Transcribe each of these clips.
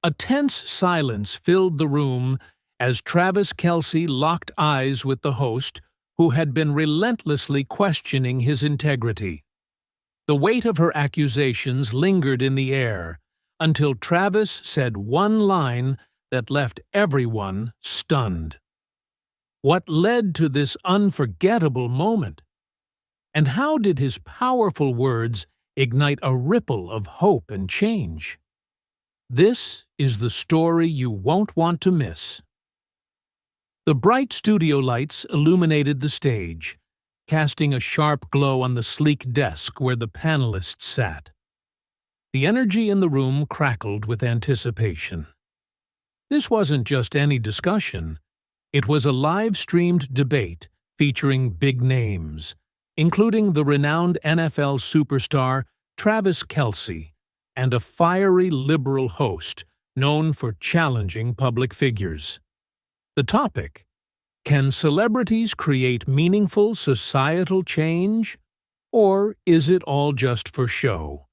A tense silence filled the room as Travis Kelce locked eyes with the host, who had been relentlessly questioning his integrity. The weight of her accusations lingered in the air until Travis said one line that left everyone stunned. What led to this unforgettable moment? And how did his powerful words ignite a ripple of hope and change? This is the story you won't want to miss. The bright studio lights illuminated the stage, casting a sharp glow on the sleek desk where the panelists sat. The energy in the room crackled with anticipation. This wasn't just any discussion. It was a live-streamed debate featuring big names, including the renowned NFL superstar Travis Kelce and a fiery liberal host known for challenging public figures. The topic: can celebrities create meaningful societal change, or is it all just for show?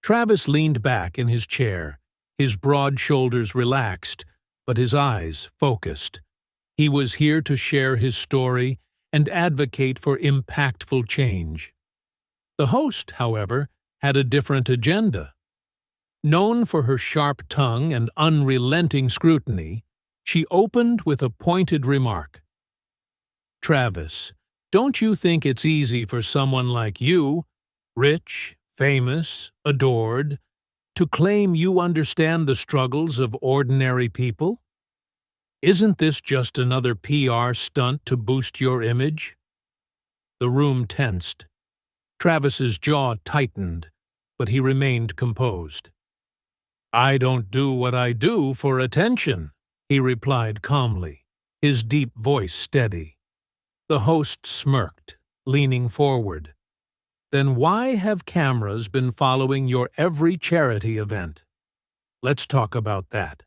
Travis leaned back in his chair, his broad shoulders relaxed, but his eyes focused. He was here to share his story and advocate for impactful change. The host, however, had a different agenda. Known for her sharp tongue and unrelenting scrutiny, she opened with a pointed remark. "Travis, don't you think it's easy for someone like you, rich, famous, adored, to claim you understand the struggles of ordinary people? Isn't this just another PR stunt to boost your image?" The room tensed. Travis's jaw tightened, but he remained composed. "I don't do what I do for attention," he replied calmly, his deep voice steady. The host smirked, leaning forward. "Then why have cameras been following your every charity event? Let's talk about that."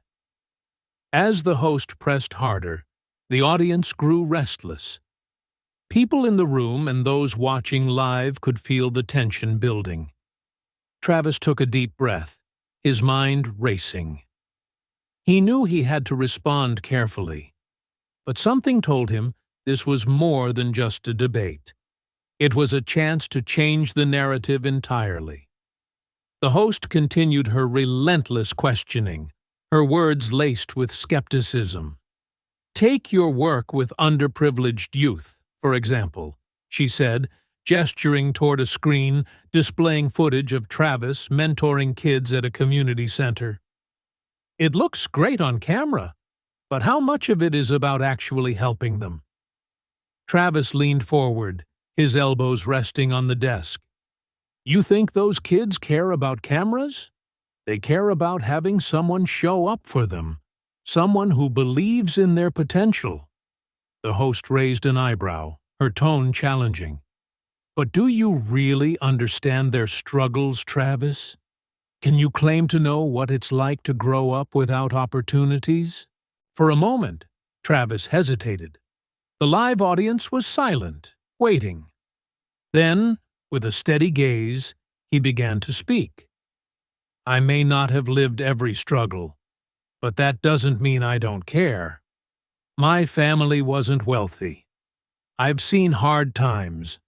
As the host pressed harder, the audience grew restless. People in the room and those watching live could feel the tension building. Travis took a deep breath, his mind racing. He knew he had to respond carefully, but something told him this was more than just a debate. It was a chance to change the narrative entirely. The host continued her relentless questioning, her words laced with skepticism. "Take your work with underprivileged youth, for example," she said, gesturing toward a screen displaying footage of Travis mentoring kids at a community center. "It looks great on camera, but how much of it is about actually helping them?" Travis leaned forward, his elbows resting on the desk. "You think those kids care about cameras? They care about having someone show up for them, someone who believes in their potential." The host raised an eyebrow, her tone challenging. "But do you really understand their struggles, Travis? Can you claim to know what it's like to grow up without opportunities?" For a moment, Travis hesitated. The live audience was silent, waiting. Then, with a steady gaze, he began to speak. "I may not have lived every struggle, but that doesn't mean I don't care. My family wasn't wealthy. I've seen hard times,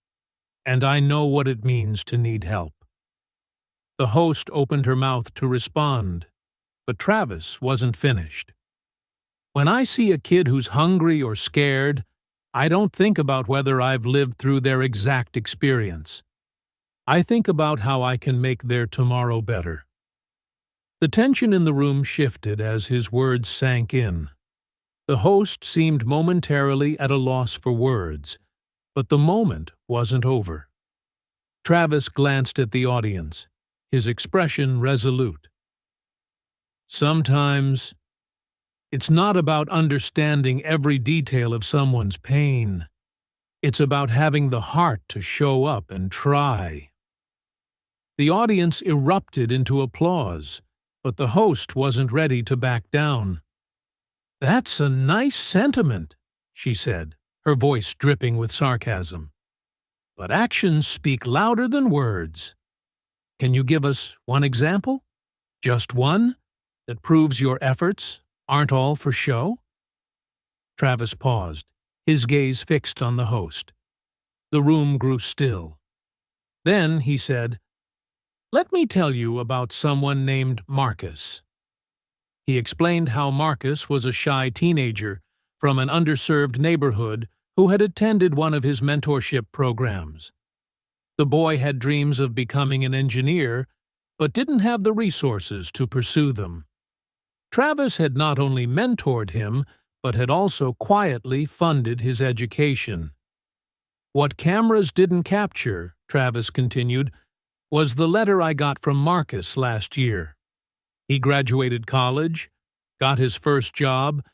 and I know what it means to need help." The host opened her mouth to respond, but Travis wasn't finished. "When I see a kid who's hungry or scared, I don't think about whether I've lived through their exact experience. I think about how I can make their tomorrow better." The tension in the room shifted as his words sank in. The host seemed momentarily at a loss for words, but the moment wasn't over. Travis glanced at the audience, his expression resolute. "Sometimes it's not about understanding every detail of someone's pain. It's about having the heart to show up and try." The audience erupted into applause, but the host wasn't ready to back down. "That's a nice sentiment," she said, her voice dripping with sarcasm. "But actions speak louder than words. Can you give us one example? Just one? that proves your efforts aren't all for show?" Travis paused, his gaze fixed on the host. The room grew still. Then he said, "Let me tell you about someone named Marcus." He explained how Marcus was a shy teenager from an underserved neighborhood who had attended one of his mentorship programs. The boy had dreams of becoming an engineer, but didn't have the resources to pursue them. Travis had not only mentored him, but had also quietly funded his education. "What cameras didn't capture," Travis continued, "was the letter I got from Marcus last year. He graduated college, got his first job,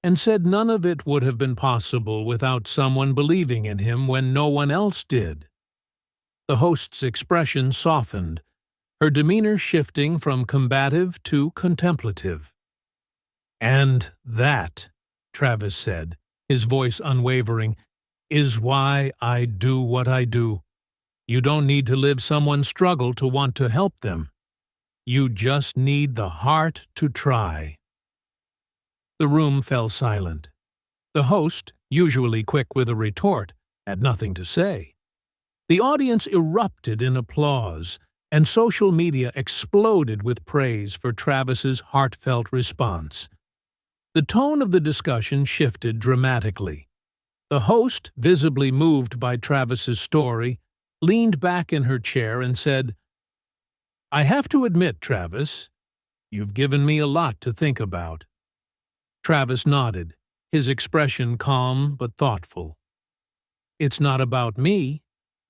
and said none of it would have been possible without someone believing in him when no one else did." The host's expression softened, her demeanor shifting from combative to contemplative. "And that," Travis said, his voice unwavering, "is why I do what I do. You don't need to live someone's struggle to want to help them. You just need the heart to try." The room fell silent. The host, usually quick with a retort, had nothing to say. The audience erupted in applause, and social media exploded with praise for Travis's heartfelt response. The tone of the discussion shifted dramatically. The host, visibly moved by Travis's story, leaned back in her chair and said, "I have to admit, Travis, you've given me a lot to think about." Travis nodded, his expression calm but thoughtful. "It's not about me.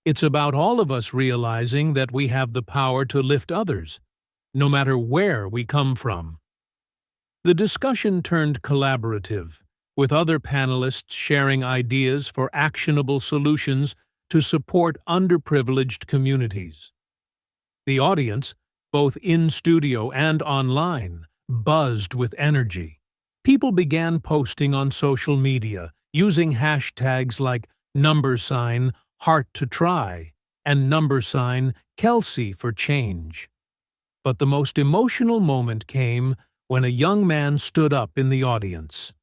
It's about all of us realizing that we have the power to lift others, no matter where we come from." The discussion turned collaborative, with other panelists sharing ideas for actionable solutions to support underprivileged communities. The audience, both in studio and online, buzzed with energy. People began posting on social media, using hashtags like #HeartToTry and #Kelce for change. But the most emotional moment came when a young man stood up in the audience.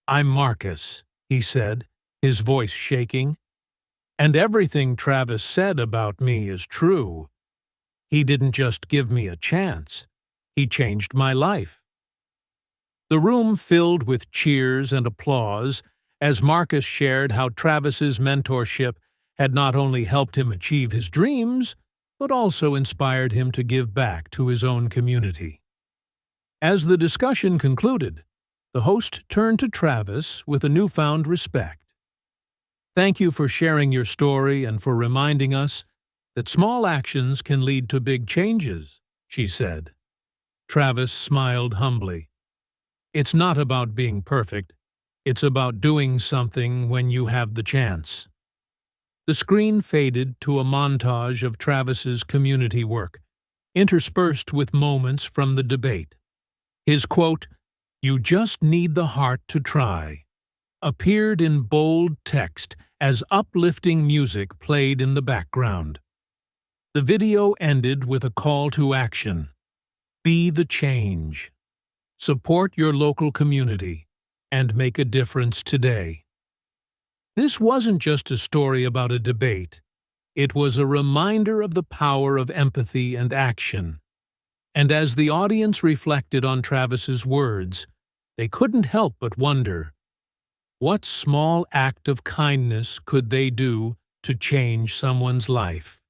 "I'm Marcus," he said, his voice shaking. "And everything Travis said about me is true. He didn't just give me a chance. He changed my life." The room filled with cheers and applause as Marcus shared how Travis's mentorship had not only helped him achieve his dreams, but also inspired him to give back to his own community. As the discussion concluded, the host turned to Travis with a newfound respect. "Thank you for sharing your story and for reminding us that small actions can lead to big changes," she said. Travis smiled humbly. "It's not about being perfect. It's about doing something when you have the chance." The screen faded to a montage of Travis's community work, interspersed with moments from the debate. His quote, "You just need the heart to try," appeared in bold text as uplifting music played in the background. The video ended with a call to action. Be the change. Support your local community and make a difference today. This wasn't just a story about a debate. It was a reminder of the power of empathy and action. And as the audience reflected on Travis's words, they couldn't help but wonder, what small act of kindness could they do to change someone's life?